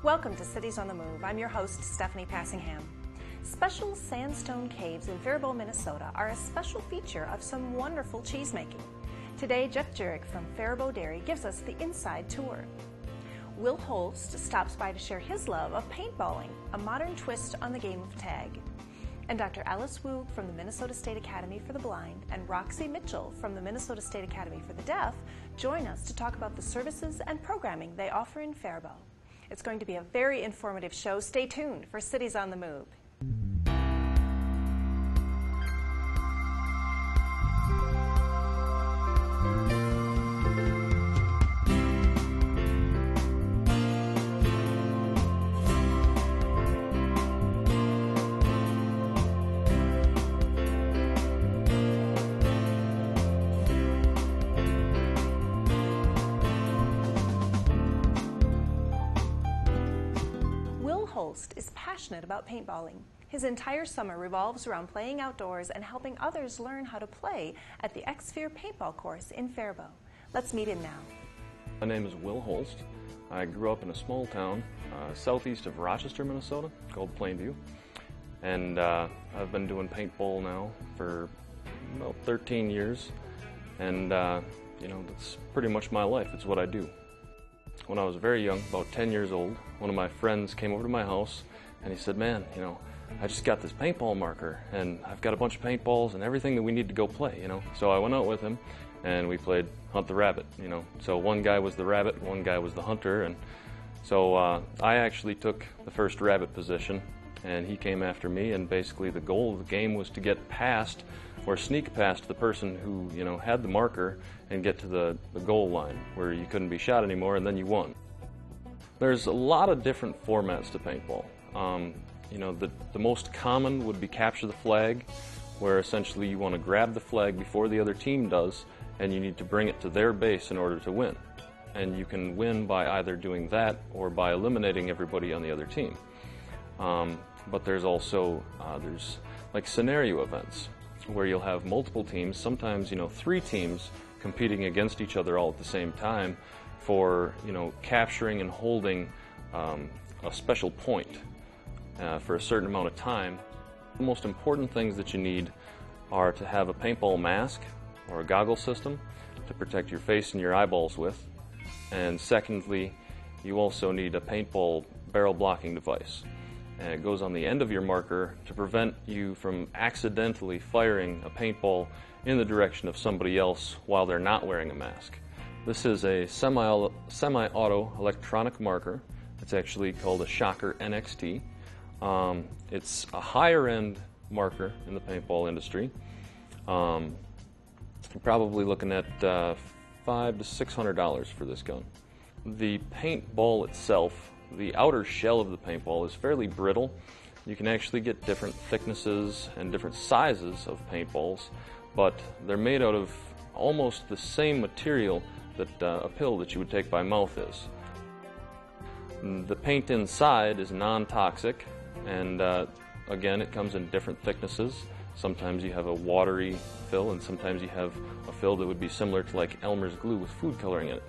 Welcome to Cities on the Move. I'm your host, Stephanie Passingham. Special sandstone caves in Faribault, Minnesota are a special feature of some wonderful cheesemaking. Today, Jeff Jurek from Faribault Dairy gives us the inside tour. Will Holst stops by to share his love of paintballing, a modern twist on the game of tag. And Dr. Alice Woog from the Minnesota State Academy for the Blind and Roxy Mitchell from the Minnesota State Academy for the Deaf join us to talk about the services and programming they offer in Faribault. It's going to be a very informative show. Stay tuned for Cities on the Move. Holst is passionate about paintballing. His entire summer revolves around playing outdoors and helping others learn how to play at the X-Sphere paintball course in Faribault. Let's meet him now. My name is Will Holst. I grew up in a small town southeast of Rochester, Minnesota, called Plainview. And I've been doing paintball now for about 13 years. And, that's pretty much my life. It's what I do. When I was very young, about 10 years old, one of my friends came over to my house and he said, "Man, I just got this paintball marker and I've got a bunch of paintballs and everything that we need to go play, So I went out with him and we played Hunt the Rabbit, So one guy was the rabbit, one guy was the hunter, and so I actually took the first rabbit position and he came after me, and basically the goal of the game was to get past or sneak past the person who had the marker and get to the goal line where you couldn't be shot anymore, and then you won. There's a lot of different formats to paintball. The most common would be capture the flag, where essentially you want to grab the flag before the other team does, and you need to bring it to their base in order to win. And you can win by either doing that or by eliminating everybody on the other team. But there's also there's like scenario events where you'll have multiple teams, sometimes 3 teams competing against each other all at the same time for capturing and holding a special point for a certain amount of time. The most important things that you need are to have a paintball mask or a goggle system to protect your face and your eyeballs with, and secondly, you also need a paintball barrel blocking device. And it goes on the end of your marker to prevent you from accidentally firing a paintball in the direction of somebody else while they're not wearing a mask. This is a semi-auto electronic marker. It's actually called a Shocker NXT. It's a higher end marker in the paintball industry. You're probably looking at $500 to $600 for this gun. The paintball itself, the outer shell of the paintball, is fairly brittle. You can actually get different thicknesses and different sizes of paintballs, but they're made out of almost the same material that a pill that you would take by mouth is. The paint inside is non-toxic, and again, it comes in different thicknesses. Sometimes you have a watery fill, and sometimes you have a fill that would be similar to like Elmer's glue with food coloring in it.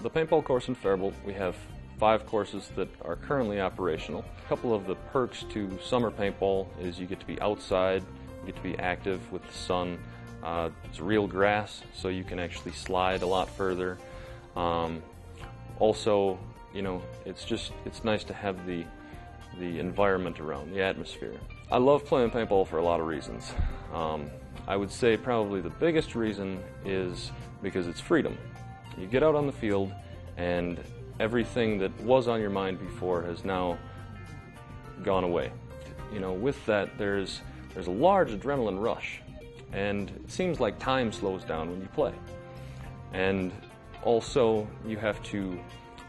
The paintball course in Faribault, we have 5 courses that are currently operational. A couple of the perks to summer paintball is you get to be outside, you get to be active with the sun. It's real grass, so you can actually slide a lot further. Also, it's nice to have the environment around, the atmosphere. I love playing paintball for a lot of reasons. I would say probably the biggest reason is because it's freedom. You get out on the field and everything that was on your mind before has now gone away. With that, there's a large adrenaline rush, and it seems like time slows down when you play. And also, you have to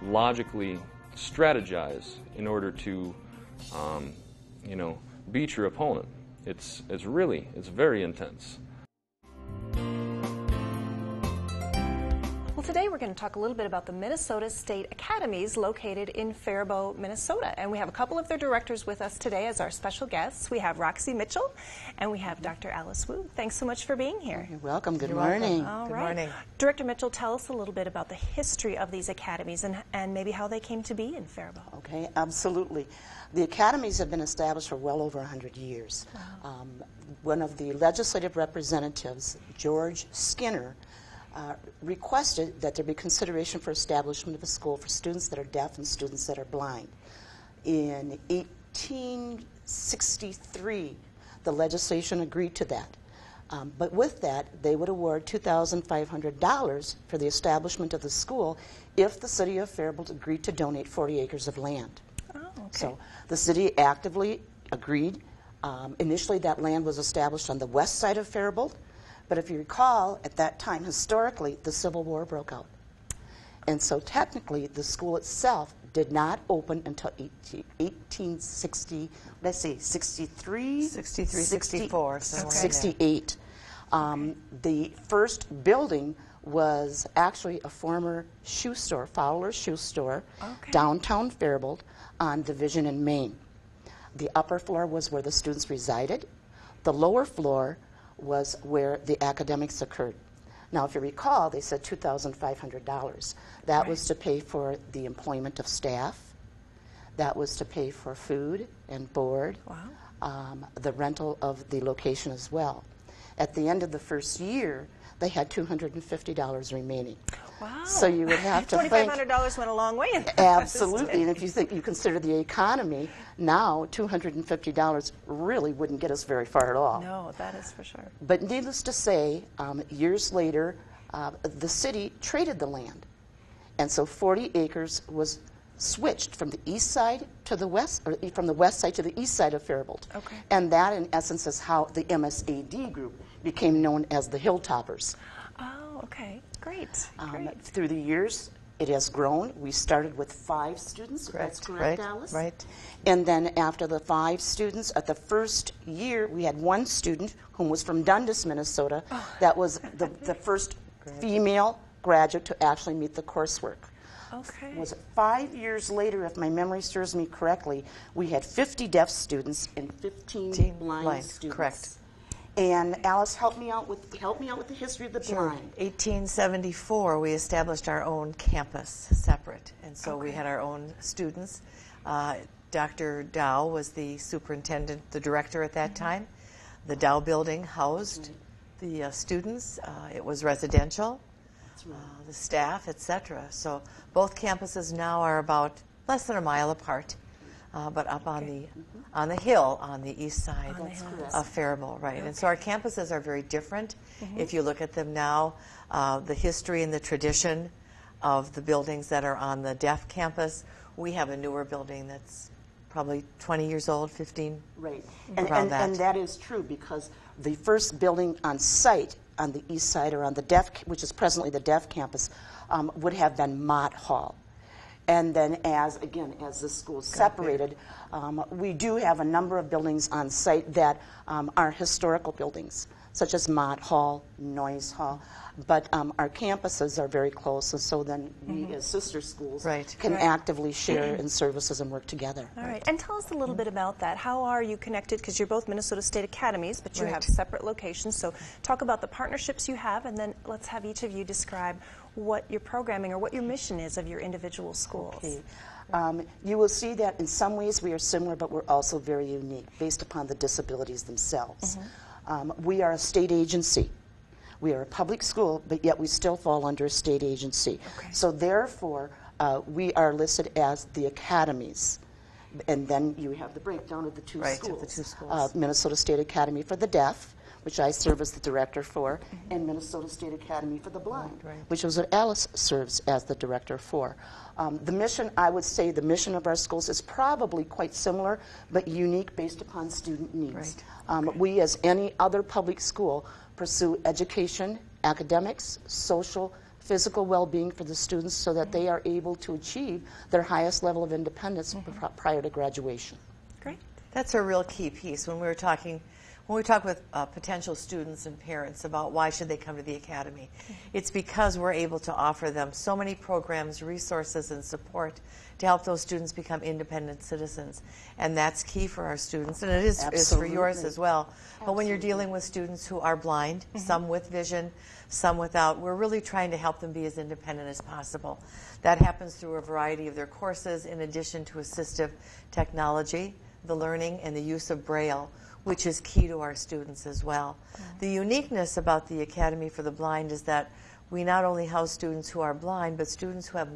logically strategize in order to, beat your opponent. It's very intense. Well, today we're going to talk a little bit about the Minnesota State Academies located in Faribault, Minnesota. And we have a couple of their directors with us today as our special guests. We have Roxy Mitchell and we have Dr. Alice Wu. Thanks so much for being here. You're welcome. Good You're morning. Welcome. All Good right. morning. Director Mitchell, tell us a little bit about the history of these academies and maybe how they came to be in Faribault. Okay, absolutely. The academies have been established for well over 100 years. Wow. One of the legislative representatives, George Skinner, requested that there be consideration for establishment of a school for students that are deaf and students that are blind. In 1863, the legislation agreed to that. But with that, they would award $2,500 for the establishment of the school if the city of Faribault agreed to donate 40 acres of land. Oh, okay. So the city actively agreed. Initially, that land was established on the west side of Faribault. But if you recall, at that time, historically, the Civil War broke out. And so technically, the school itself did not open until 1860, let's see, 63? 63, 64. 68. The first building was actually a former shoe store, Fowler's Shoe Store, downtown Faribault on Division and Main. The upper floor was where the students resided. The lower floor was where the academics occurred. Now, if you recall, they said $2,500. That was to pay for the employment of staff. That was to pay for food and board. Wow. The rental of the location as well. At the end of the first year, they had $250 remaining. Wow. So you would have to think. $2,500 went a long way. Absolutely. And if you consider the economy, now $250 really wouldn't get us very far at all. No, that is for sure. But needless to say, years later, the city traded the land. And so 40 acres was switched from the east side to the west, or from the west side to the east side of Faribault. Okay. And that, in essence, is how the MSAD group became known as the Hilltoppers. Oh, okay. Great. Through the years, it has grown. We started with 5 students. Correct. That's correct, Right. Alice? Right. And then after the 5 students, at the first year, we had 1 student who was from Dundas, Minnesota. That was the first female graduate to actually meet the coursework. Okay. Was 5 years later, if my memory serves me correctly, we had 50 deaf students and 15 blind students. Correct. And Alice, help me out with the history of the blind. 1874, we established our own campus separate, and so we had our own students. Dr. Dow was the superintendent, the director at that time. The Dow building housed the students. It was residential, the staff, etc. So both campuses now are about less than a mile apart. But up on the hill on the east side of Faribault, right? And so our campuses are very different. If you look at them now, the history and the tradition of the buildings that are on the deaf campus, we have a newer building that's probably 20 years old, 15. Right, around that. And that is true because the first building on site on the east side or on the deaf, which is presently the deaf campus, would have been Mott Hall. And then as the school separated, we do have a number of buildings on site that are historical buildings, such as Mott Hall, Noyes Hall. But our campuses are very close, and so then we as sister schools can actively share in services and work together. All right. And tell us a little bit about that. How are you connected? Because you're both Minnesota State Academies, but you have separate locations. So talk about the partnerships you have, and then let's have each of you describe what your programming or what your mission is of your individual schools. Okay. You will see that in some ways we are similar, but we're also very unique based upon the disabilities themselves. We are a state agency. We are a public school, but yet we still fall under a state agency. So therefore, we are listed as the academies. And then you have the breakdown of the two schools. The 2 schools. Minnesota State Academy for the Deaf, which I serve as the director for, and Minnesota State Academy for the Blind, which is what Alice serves as the director for. The mission, I would say the mission of our schools is probably quite similar, but unique based upon student needs. We, as any other public school, pursue education, academics, social, physical well-being for the students so that they are able to achieve their highest level of independence prior to graduation. Great. That's a real key piece. When we were talking when we talk with potential students and parents about why should they come to the Academy, it's because we're able to offer them so many programs, resources, and support to help those students become independent citizens. And that's key for our students, and it is for yours as well. But when you're dealing with students who are blind, some with vision, some without, we're really trying to help them be as independent as possible. That happens through a variety of their courses, in addition to assistive technology, the learning, and the use of Braille, which is key to our students as well. The uniqueness about the Academy for the Blind is that we not only house students who are blind, but students who have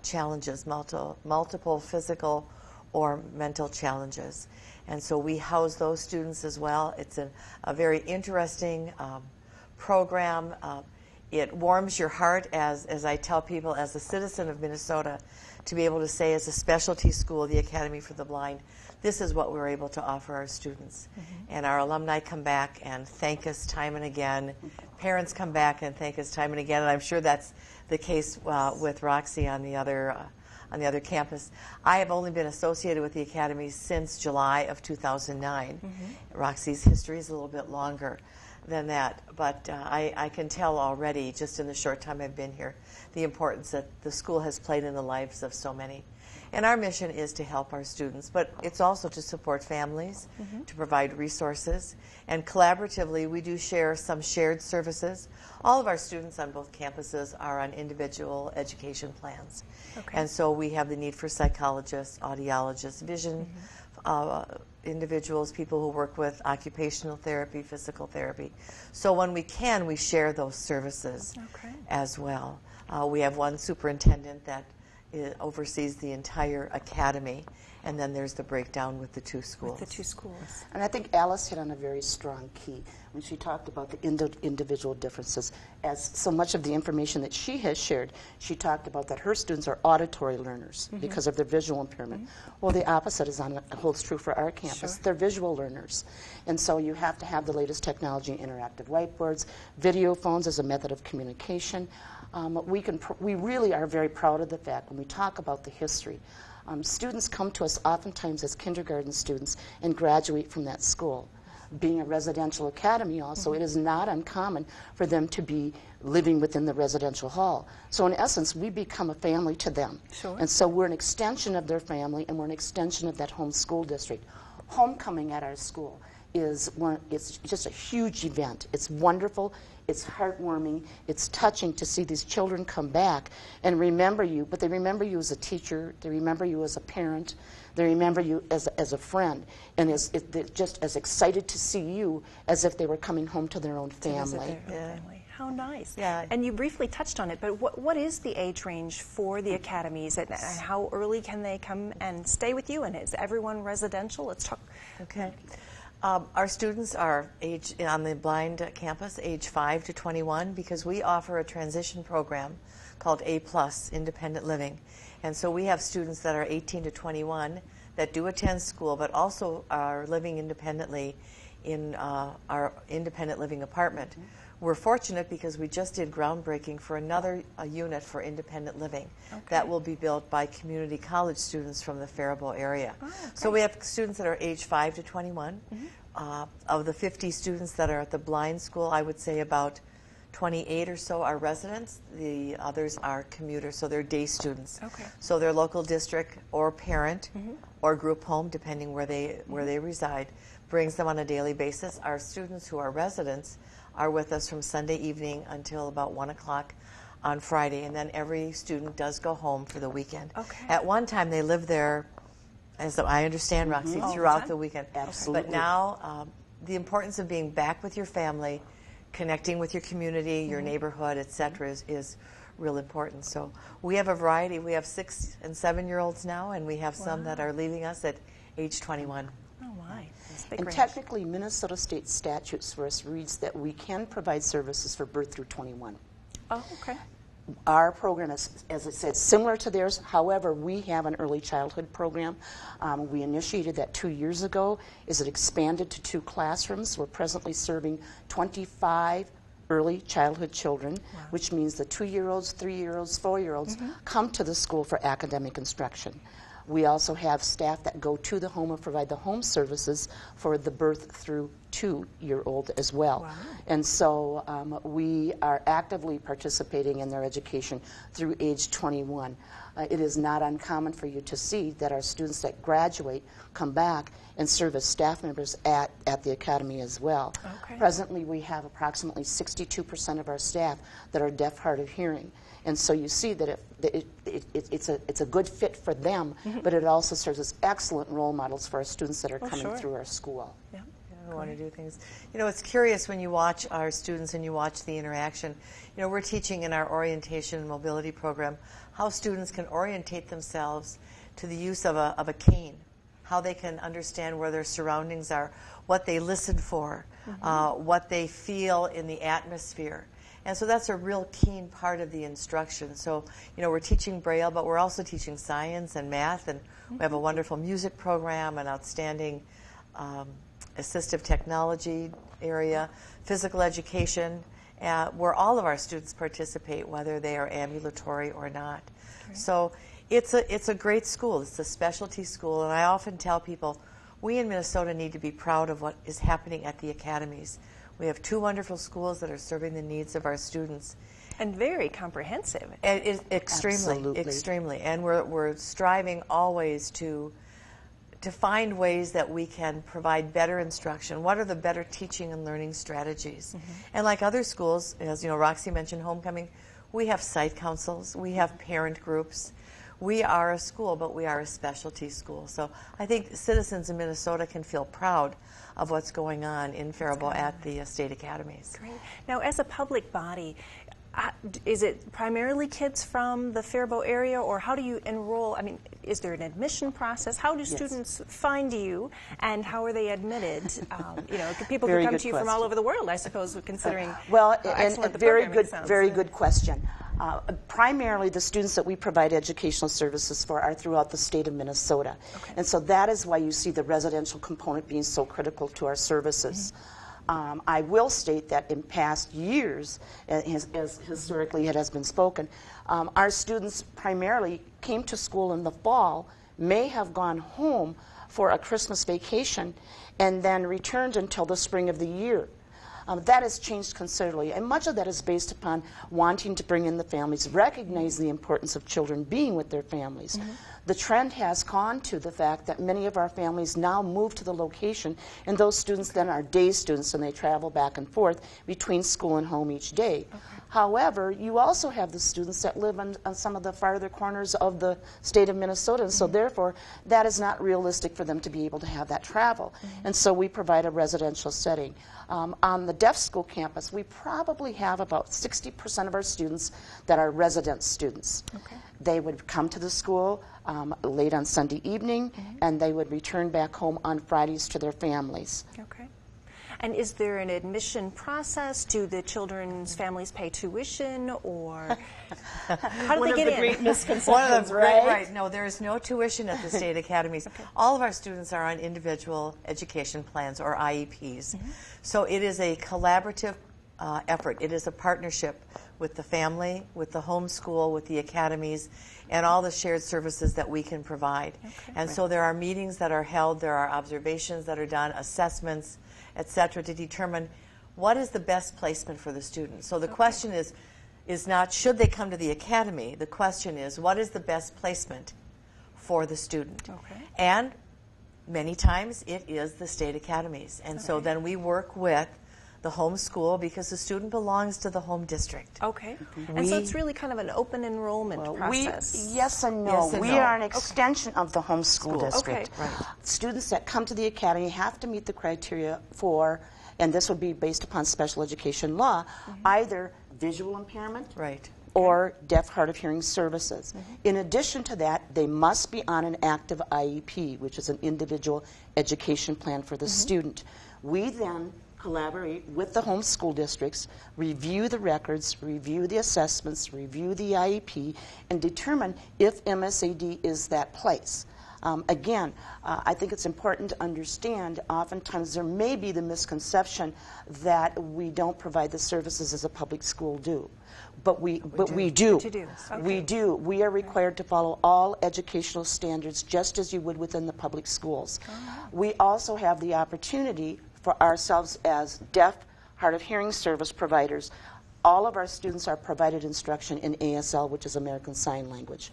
challenges, multiple physical or mental challenges. And so we house those students as well. It's a very interesting program. It warms your heart, as I tell people, as a citizen of Minnesota, to be able to say, as a specialty school, the Academy for the Blind, this is what we're able to offer our students. And our alumni come back and thank us time and again. Parents come back and thank us time and again, and I'm sure that's the case with Roxy on the other campus. I have only been associated with the Academy since July of 2009. Roxy's history is a little bit longer than that, but I can tell already, just in the short time I've been here, the importance that the school has played in the lives of so many. And our mission is to help our students, but it's also to support families, to provide resources, and collaboratively we do share some shared services. All of our students on both campuses are on individual education plans. And so we have the need for psychologists, audiologists, vision individuals, people who work with occupational therapy, physical therapy. So when we can, we share those services as well. We have one superintendent that oversees the entire academy, and then there's the breakdown with the two schools. And I think Alice hit on a very strong key when she talked about the individual differences. As so much of the information that she has shared, she talked about that her students are auditory learners because of their visual impairment. Well, the opposite holds true for our campus. They're visual learners. And so you have to have the latest technology, interactive whiteboards, video phones as a method of communication. We really are very proud of the fact when we talk about the history. Students come to us oftentimes as kindergarten students and graduate from that school. Being a residential academy also, it is not uncommon for them to be living within the residential hall. So in essence, we become a family to them. And so we're an extension of their family, and we're an extension of that home school district. Homecoming at our school it's just a huge event. It's wonderful, it's heartwarming, it's touching to see these children come back and remember you, but they remember you as a teacher, they remember you as a parent, they remember you as a friend, and they're just as excited to see you as if they were coming home to their own family. How nice. And you briefly touched on it, but what is the age range for the academies, and how early can they come and stay with you, and is everyone residential? Let's talk. Our students are on the blind campus, age 5 to 21, because we offer a transition program called A+, Independent Living. And so we have students that are 18 to 21 that do attend school, but also are living independently in our independent living apartment. We're fortunate because we just did groundbreaking for another unit for independent living that will be built by community college students from the Faribault area. So we have students that are age 5 to 21. Of the 50 students that are at the blind school, I would say about 28 or so are residents. The others are commuters, so they're day students. So their local district or parent or group home, depending where they reside, brings them on a daily basis. Our students who are residents are with us from Sunday evening until about 1 o'clock on Friday, and then every student does go home for the weekend. At one time, they lived there, as I understand, Roxy, throughout the weekend. But now, the importance of being back with your family, connecting with your community, your neighborhood, etc., is real important. So we have a variety. We have 6- and 7-year-olds now, and we have some that are leaving us at age 21. And technically, Minnesota state statutes for us reads that we can provide services for birth through 21. Our program is, as I said, similar to theirs. However, we have an early childhood program. We initiated that 2 years ago. It expanded to 2 classrooms. We're presently serving 25 early childhood children, which means the 2-year-olds, 3-year-olds, 4-year-olds come to the school for academic instruction. We also have staff that go to the home and provide the home services for the birth through 2-year-old as well. Wow. And so we are actively participating in their education through age 21. It is not uncommon for you to see that our students that graduate come back and serve as staff members at the academy as well. Okay. Presently, we have approximately 62% of our staff that are deaf, hard of hearing. And so you see that it's a good fit for them, but it also serves as excellent role models for our students that are coming sure. through our school. Yeah. We want to do things. You know, it's curious when you watch our students and you watch the interaction. You know, we're teaching in our orientation and mobility program how students can orientate themselves to the use of a cane, how they can understand where their surroundings are, what they listen for, what they feel in the atmosphere. And so that's a real keen part of the instruction. So, you know, we're teaching Braille, but we're also teaching science and math, and we have a wonderful music program, an outstanding assistive technology area, physical education, where all of our students participate, whether they are ambulatory or not. Okay. So it's a great school. It's a specialty school, and I often tell people, we in Minnesota need to be proud of what is happening at the academies. We have 2 wonderful schools that are serving the needs of our students. And very comprehensive. And extremely, Absolutely. extremely. And we're striving always to find ways that we can provide better instruction. What are the better teaching and learning strategies? And like other schools, as you know, Roxy mentioned homecoming, we have site councils, we have parent groups. We are a school, but we are a specialty school. So I think citizens in Minnesota can feel proud of what's going on in Faribault at the state academies. Great. Now, as a public body, is it primarily kids from the Faribault area, or how do you enroll? I mean, is there an admission process? How do students find you, and how are they admitted? You know, people Very can come good to you from all over the world, I suppose, considering excellent the very programming good, sounds. very good question. Primarily, the students that we provide educational services for are throughout the state of Minnesota, and so that is why you see the residential component being so critical to our services. I will state that in past years, as historically it has been spoken, our students primarily came to school in the fall, may have gone home for a Christmas vacation, and then returned until the spring of the year. That has changed considerably, and much of that is based upon wanting to bring in the families, recognize the importance of children being with their families. The trend has gone to the fact that many of our families now move to the location, and those students then are day students, and they travel back and forth between school and home each day. However, you also have the students that live on some of the farther corners of the state of Minnesota, and so therefore that is not realistic for them to be able to have that travel. And so we provide a residential setting. On the deaf school campus, we probably have about 60% of our students that are resident students. They would come to the school late on Sunday evening, and they would return back home on Fridays to their families. Okay. And is there an admission process? Do the children's families pay tuition, or how do they get in? Great misconceptions, right? No, there is no tuition at the state academies. All of our students are on individual education plans, or IEPs. So it is a collaborative effort. It is a partnership with the family, with the homeschool, with the academies, and all the shared services that we can provide. And so there are meetings that are held, there are observations that are done, assessments, etc., to determine what is the best placement for the student. So the question is not should they come to the academy. The question is what is the best placement for the student. And many times it is the state academies. And so then we work with the home school because the student belongs to the home district. And so it's really kind of an open enrollment process. Yes and no. Yes and we no. are an extension of the home school district. Right. Students that come to the academy have to meet the criteria for, and this would be based upon special education law, either visual impairment or deaf, hard of hearing services. In addition to that, they must be on an active IEP, which is an individual education plan for the student. We then collaborate with the home school districts, review the records, review the assessments, review the IEP, and determine if MSAD is that place. Again, I think it's important to understand oftentimes there may be the misconception that we don't provide the services as a public school do. But we do. But you do. Okay. We do. We are required to follow all educational standards just as you would within the public schools. We also have the opportunity for ourselves as deaf, hard of hearing service providers. All of our students are provided instruction in ASL, which is American Sign Language.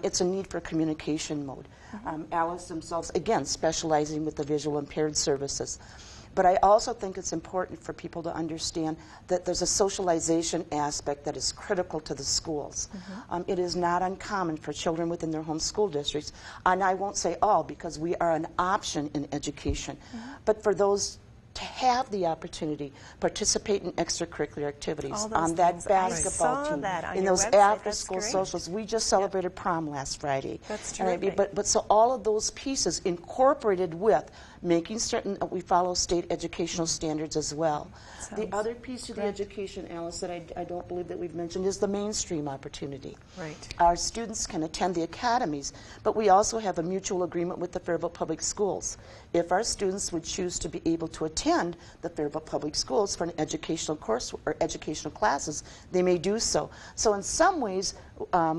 It's a need for communication mode. Alice themselves, again, specializing with the visual impaired services. But I also think it's important for people to understand that there's a socialization aspect that is critical to the schools. It is not uncommon for children within their home school districts, and I won't say all because we are an option in education, but for those to have the opportunity participate in extracurricular activities, on that basketball team, in those after-school socials. We just celebrated prom last Friday. That's terrific. But so all of those pieces incorporated with making certain that we follow state educational standards as well. The other piece of the education, Alice, that I don't believe that we've mentioned is the mainstream opportunity. Our students can attend the academies, but we also have a mutual agreement with the Faribault Public Schools. If our students would choose to be able to attend the Faribault Public Schools for an educational course or educational classes, they may do so. So in some ways,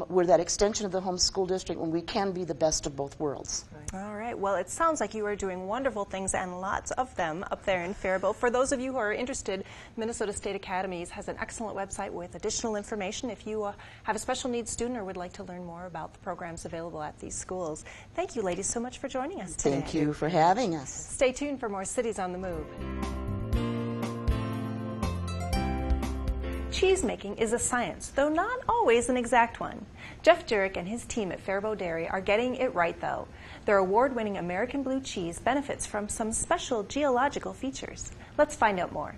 we're that extension of the home school district when we can be the best of both worlds. All right. Well, it sounds like you are doing wonderful things, and lots of them up there in Faribault. For those of you who are interested, Minnesota State Academies has an excellent website with additional information if you have a special needs student or would like to learn more about the programs available at these schools. Thank you, ladies, so much for joining us today. Thank you for having us. Stay tuned for more Cities on the Move. Cheesemaking is a science, though not always an exact one. Jeff Jurek and his team at Faribault Dairy are getting it right, though. Their award-winning American blue cheese benefits from some special geological features. Let's find out more.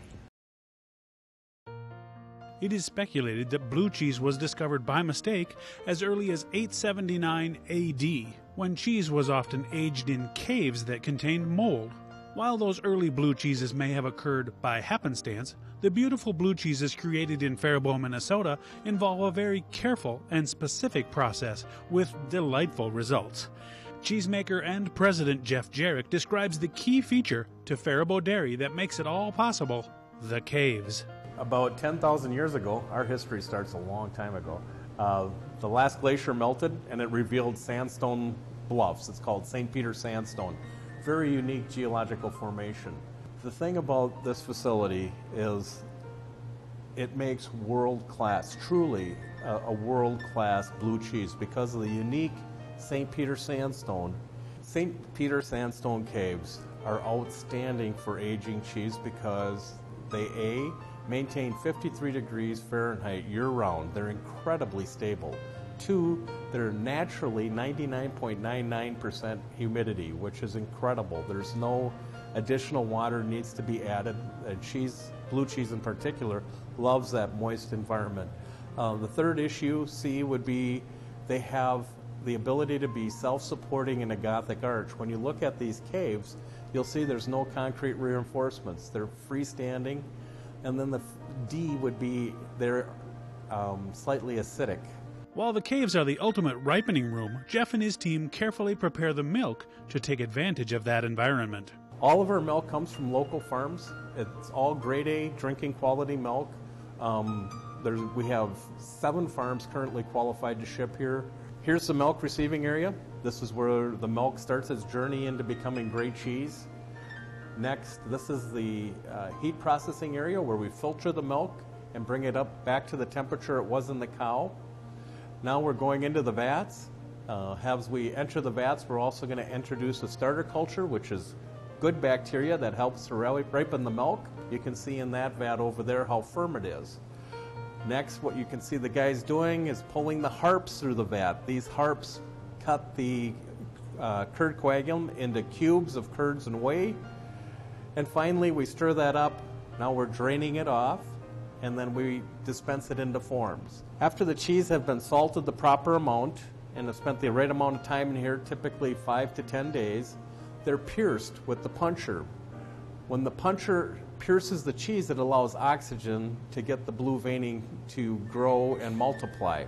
It is speculated that blue cheese was discovered by mistake as early as 879 AD, when cheese was often aged in caves that contained mold. While those early blue cheeses may have occurred by happenstance, the beautiful blue cheeses created in Faribault, Minnesota involve a very careful and specific process with delightful results. Cheesemaker and President Jeff Jurek describes the key feature to Faribault Dairy that makes it all possible: the caves. About 10,000 years ago, our history starts a long time ago, the last glacier melted and it revealed sandstone bluffs. It's called St. Peter Sandstone. Very unique geological formation. The thing about this facility is it makes world-class, truly a world-class blue cheese because of the unique St. Peter Sandstone. St. Peter Sandstone caves are outstanding for aging cheese because they, A, maintain 53 degrees Fahrenheit year-round. They're incredibly stable. 2, they're naturally 99.99% humidity, which is incredible. There's no additional water needs to be added. Cheese, blue cheese in particular, loves that moist environment. The third issue, C, would be they have the ability to be self-supporting in a Gothic arch. When you look at these caves, you'll see there's no concrete reinforcements. They're freestanding. And then the D would be they're slightly acidic. While the caves are the ultimate ripening room, Jeff and his team carefully prepare the milk to take advantage of that environment. All of our milk comes from local farms. It's all grade A drinking quality milk. We have 7 farms currently qualified to ship here. Here's the milk receiving area. This is where the milk starts its journey into becoming great cheese. Next, this is the heat processing area where we filter the milk and bring it up back to the temperature it was in the cow. Now we're going into the vats. As we enter the vats, we're also going to introduce a starter culture, which is good bacteria that helps to ripen the milk. You can see in that vat over there how firm it is. Next, what you can see the guys doing is pulling the harps through the vat. These harps cut the curd coagulum into cubes of curds and whey. And finally, we stir that up. Now we're draining it off, and then we dispense it into forms. After the cheese have been salted the proper amount and have spent the right amount of time in here, typically 5 to 10 days, they're pierced with the puncher. When the puncher pierces the cheese, it allows oxygen to get the blue veining to grow and multiply.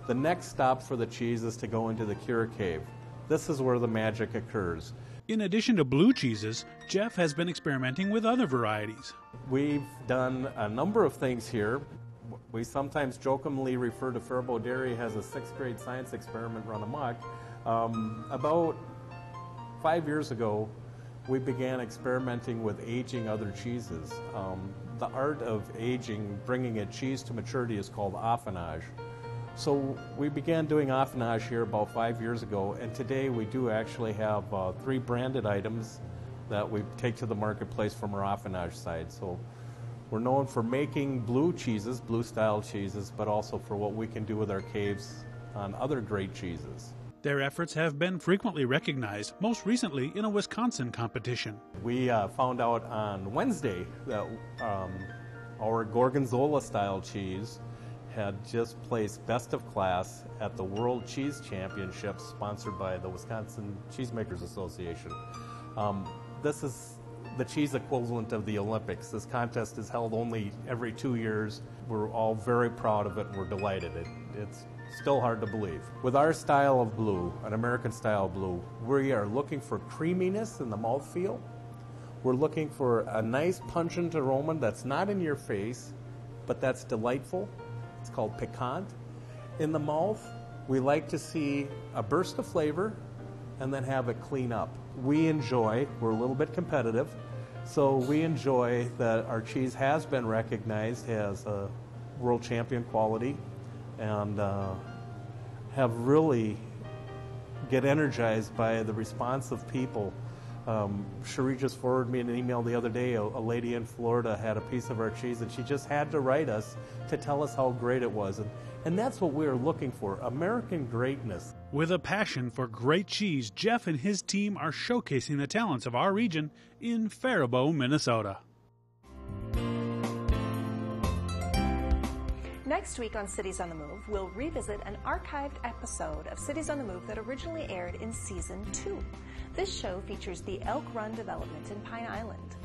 The next stop for the cheese is to go into the cure cave. This is where the magic occurs. In addition to blue cheeses, Jeff has been experimenting with other varieties. We've done a number of things here. We sometimes jokingly refer to Faribault Dairy as a 6th grade science experiment run amok. About 5 years ago, we began experimenting with aging other cheeses. The art of aging, bringing a cheese to maturity, is called affinage. So we began doing affinage here about 5 years ago, and today we do actually have 3 branded items that we take to the marketplace from our affinage side. So we're known for making blue cheeses, blue-style cheeses, but also for what we can do with our caves on other great cheeses. Their efforts have been frequently recognized, most recently in a Wisconsin competition. We found out on Wednesday that our Gorgonzola-style cheese had just placed best of class at the World Cheese Championships sponsored by the Wisconsin Cheesemakers Association. This is the cheese equivalent of the Olympics. This contest is held only every 2 years. We're all very proud of it and we're delighted. It's still hard to believe. With our style of blue, an American style blue, we are looking for creaminess in the mouthfeel. We're looking for a nice pungent aroma that's not in your face, but that's delightful. It's called piquant. In the mouth, we like to see a burst of flavor and then have it clean up. We're a little bit competitive, so we enjoy that our cheese has been recognized as a world champion quality, and have really get energized by the response of people. Cherie just forwarded me an email the other day. A lady in Florida had a piece of our cheese, and she just had to write us to tell us how great it was. And that's what we're looking for, American greatness. With a passion for great cheese, Jeff and his team are showcasing the talents of our region in Faribault, Minnesota. Next week on Cities on the Move, we'll revisit an archived episode of Cities on the Move that originally aired in Season 2. This show features the Elk Run development in Pine Island.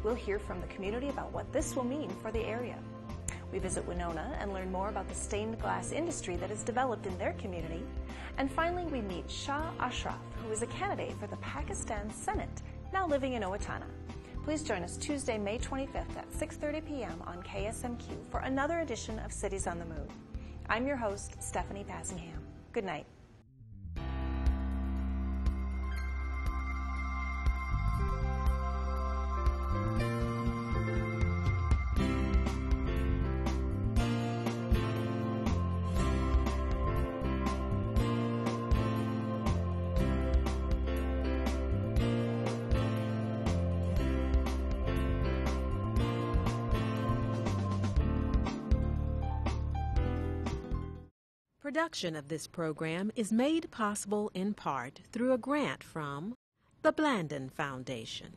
We'll hear from the community about what this will mean for the area. We visit Winona and learn more about the stained glass industry that is developed in their community. And finally, we meet Shah Ashraf, who is a candidate for the Pakistan Senate, now living in Owatonna. Please join us Tuesday, May 25th at 6:30 p.m. on KSMQ for another edition of Cities on the Move. I'm your host, Stephanie Passingham. Good night. Production of this program is made possible in part through a grant from the Blandon Foundation.